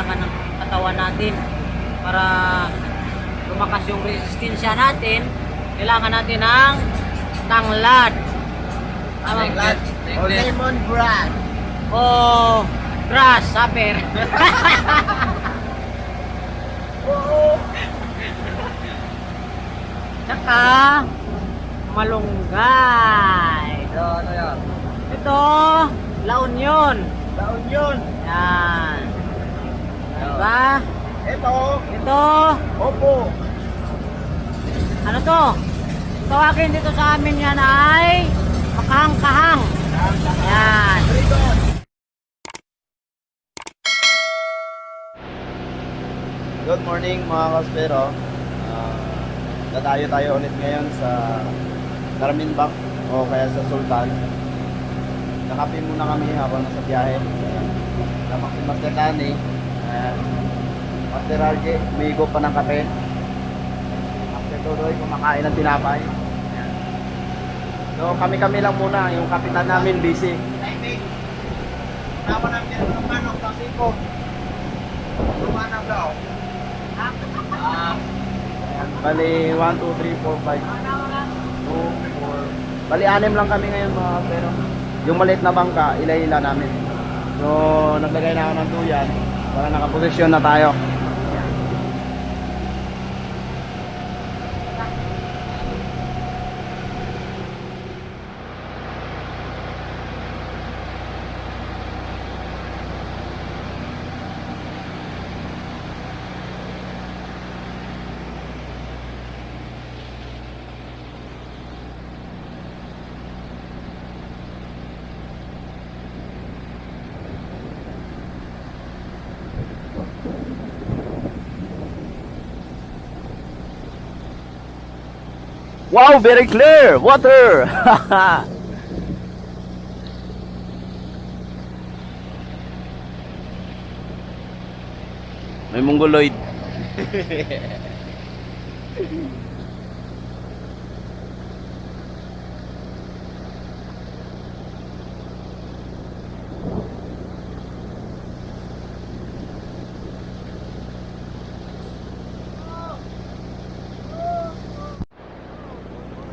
kailangan ng katawan natin para lumakas yung resistensya natin. Kailangan natin ng tanglad. Tanglad o lemon grass. O grass, saper. Tsaka malunggay. Ano yan? Ito, La Union. La Union. Yan. Diba? Ito, Opo. ano to? Tawagin dito sa amin yan ay makahang-kahang. Yan. Good morning mga kaspero. Dadayo tayo ulit ngayon sa Carmen Bank o kaya sa Sultan. Nakape muna kami habang nasa biyahe. Sama si Master Dani. Master RJ, umigo pa ng kape. Master Tudoy, kumakain ng tinapay. So kami-kami lang muna. Yung kapitan namin busy. Tawa namin ng manok, pasiko. Lumanap daw. Bali 1, 2, 3, 4, 5 2, 4. Bali 6 lang kami ngayon mga pero yung maliit na bangka ila-ila namin. So naglagay na ako ng duyan para nakaposisyon na tayo. Wow, very clear water. May mongoloid.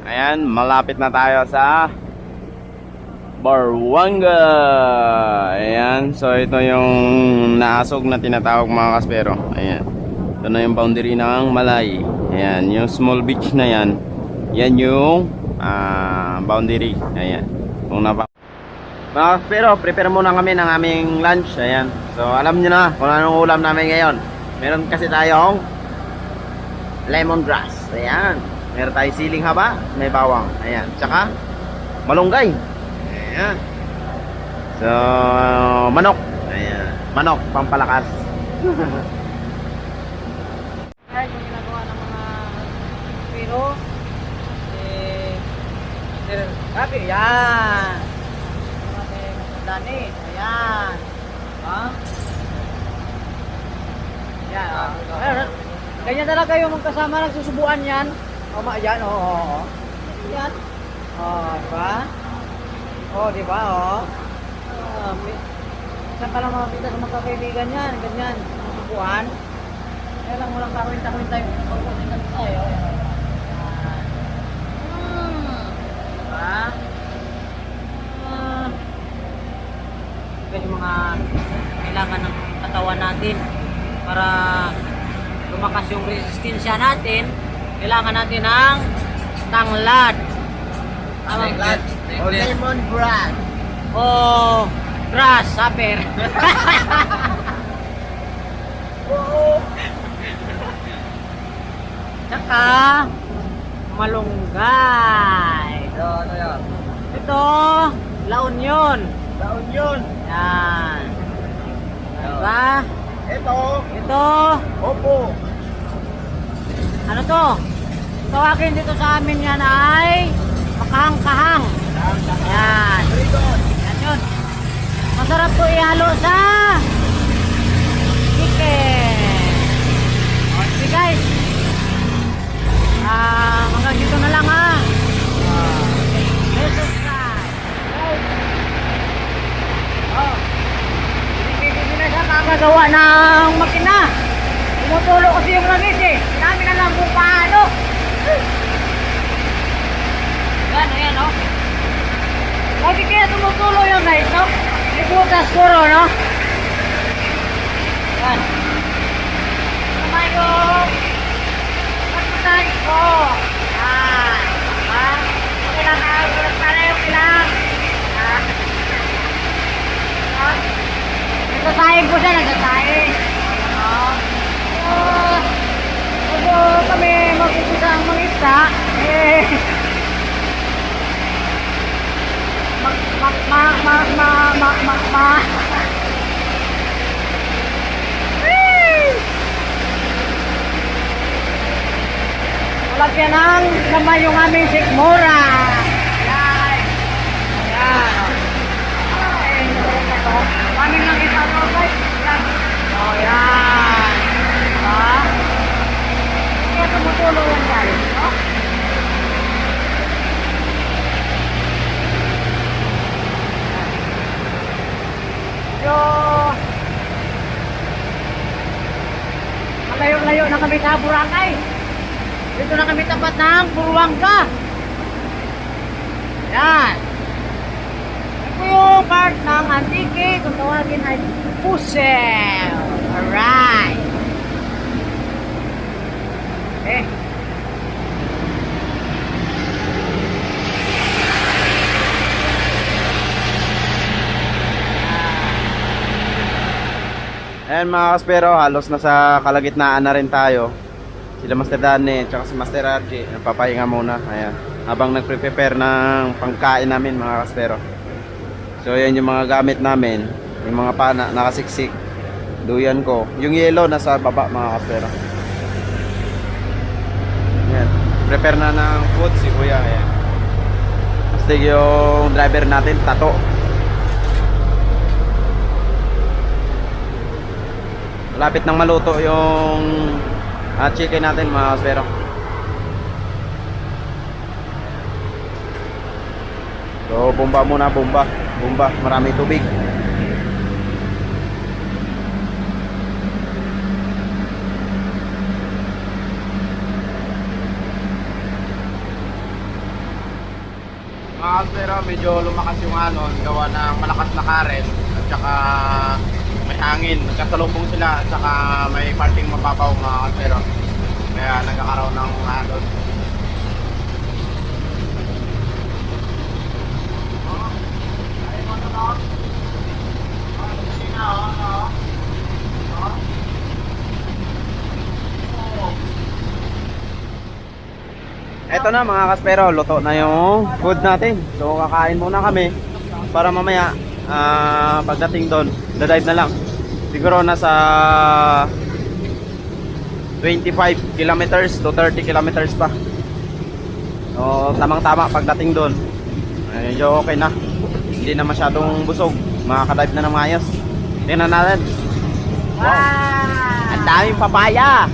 Ayan, malapit na tayo sa Barwanga. Ayan, so ito yung naasog na tinatawag mga kaspero. Ayan, ito na yung boundary ng Malay. Ayan, yung small beach na yan. Yan yung boundary. Ayan, kung napa mga kaspero, prepare muna kami ng aming lunch. Ayan, so alam nyo na kung anong ulam namin ngayon. Meron kasi tayong lemongrass. Ayan, meron tayong siling haba, may bawang. Ayan, tsaka malunggay. Ayan. So, manok. Ayan, manok, pampalakas. Ay, kung ginagawa ng mga pero sabi, yan. Dani, ayan. Ha? Yan, ganyan talaga yung magkasama nagsusubuan yan. O, yan, oo. Yan. O, diba? O, diba, o. Saan ka lang makakita sa magkakaibigan yan, ganyan, susubuan. Kaya lang walang kakwinta-kwinta yung pagkusinta tayo. Diba? Yung mga kailangan ng katawan natin para lumakas yung resistensya natin. Kailangan natin ng tanglad. Tanglad o lemon grass. O grass, saper. Tsaka malunggay. Ano yan? Ito, La Union. La Union. Yan. Diba? Ito, Opo. ano to? Tawagin dito sa amin yan ay makahang-kahang. Yan. Yan yun. Masarap po ihalo sa chicken. O, sige guys. Hanggang dito na lang ha. Please subscribe. Guys. Oh. Hindi na siya kakagawa na ng makina. Tumutulo kasi yung langis eh. Sinabi na lang kung paano. Yan, ayan, no? Lagi kaya tumutulo yun, guys, no? May butas puro, no? Yan. Tumayo. Pagpatay ko. Yan. Ha? Okay lang, ha? Gulat na rin, okay lang. Ha? Ha? Nagsasaing ko siya, nagsasaing. Bago kami mag-umpisa ang mag-isa, eh, Malagyan ng naman yung aming sikmura. Yan. Yan. Ay, aming nakita mo, guys. Yan. Oh, yan. Diba? Kaya tumutulo yan, guys. No? So, malayo-layo na kami sa Boracay. Dito na kami tapat ng Buruanga. Yan. Ito yung part ng Antique, kung tawagin ay Puzzle. Alright. Okay. Ayan mga kaspero, halos nasa kalagitnaan na rin tayo. Sila Master Danny, tsaka si Master RJ, nagpapahinga muna. Ayan, habang nagpre-prepare ng pangkain namin mga kaspero. So yan yung mga gamit namin. Yung mga pana, nakasiksik. Duyan ko. Yung yellow nasa baba mga kaspero. Ayan, prepare na ng food si Kuya. Ayan. Astig yung driver natin, Tato. Malapit nang maluto yung chicken natin mga kaspero. So bomba muna, bomba. Bomba, maraming tubig. Mga kaspero, medyo lumakas yung gawa ng malakas na karen at saka may hangin, nagkasalubong sila at saka may parting mababaw mga kaspero, kaya nagkakaroon ng alon. Eto na mga kaspero, luto na yung food natin. So kakain muna kami para mamaya pagdating doon, dadive na lang. Siguro nasa 25 kilometers to 30 kilometers pa. So tamang-tama pagdating doon. Medyo okay na. Hindi na masyadong busog. Makakadive na ng maayos. Tingnan natin. Wow! Ang daming papaya!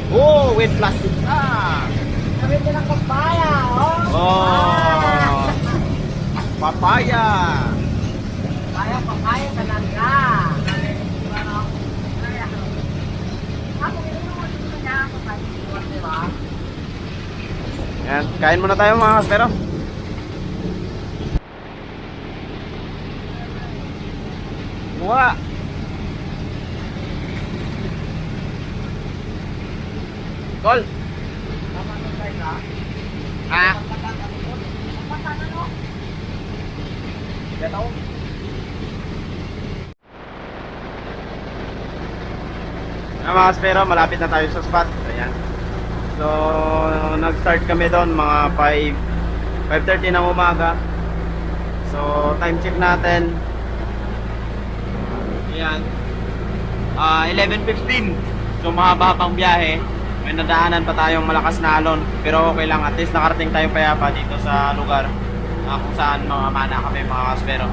Oh, with plastic na! Kami din ang papaya, oh! Oh! Papaya! Papaya talaga! Yan, kain muna tayo mga kaspero. Mukha! Call! Ah! Gataw! Mga kaspero, malapit na tayo sa spot. Ayan. So, nag-start kami doon mga 5:30 ng umaga. So, time check natin. Ayan. 11:15. So, mahaba pang biyahe. May nadaanan pa tayong malakas na alon. Pero okay lang. At least nakarating tayong payapa dito sa lugar kung saan mga mana kami mga kaspero.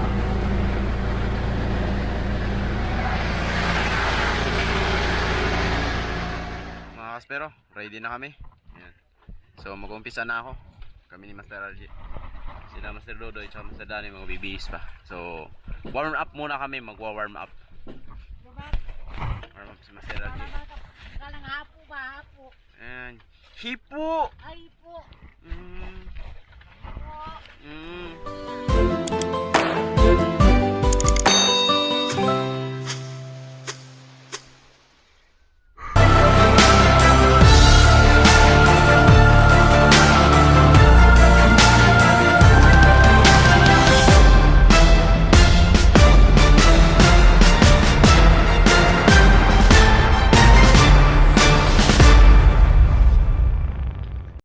Pero ready na kami. Ayan. So mag-umpisa na ako. Kami ni Master RJ. Sila Master Dodoy at Master Danny mga bibihis pa. So, warm up muna kami, magwa-warm up. Warm up si Master Danny. Kalang hapo ba? Hapo. Ayan. Hipo! Ay po. Mm.